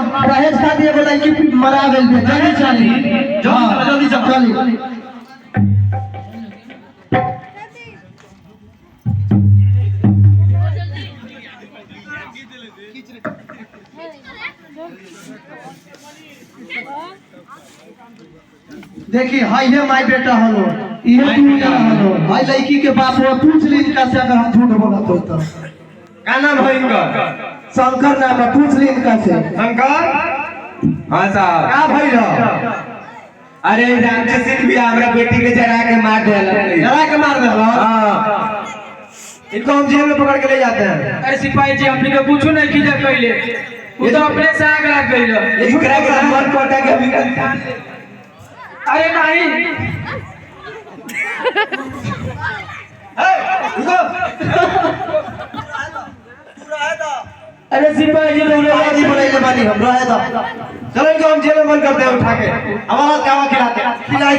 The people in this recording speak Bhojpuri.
दहेज खा दिए बोला कि मरा गेल बे जल्दी चली जल्दी चली देखी हाय हे माय बेटा हलो ये दुनिया हलो हाय लड़की के बाप वो पूछ ली इनका से अगर हम झूठ बोलत हो तो का नाम है इनका? शंकर नाम है पूछ ली इनका से शंकर। हाँ साहब का भइल अरे रामचंद्र सिंह भी हमरा बेटी के जरा के मार देला हां इनको हम जेल में पकड़ के ले जाते हैं। अरे सिपाही जी हमनी के कुछ नहीं कीजा कइले वो तो अपने से आग लग गइल एकरा के मन कोटा के भी अरे नहीं अरे सिपाही जी लोग बाजी बोले बानी हम रहे दो चलो इनको हम जेल में बंद करते हैं उठा के हमारा कावा खिलाते खिलाई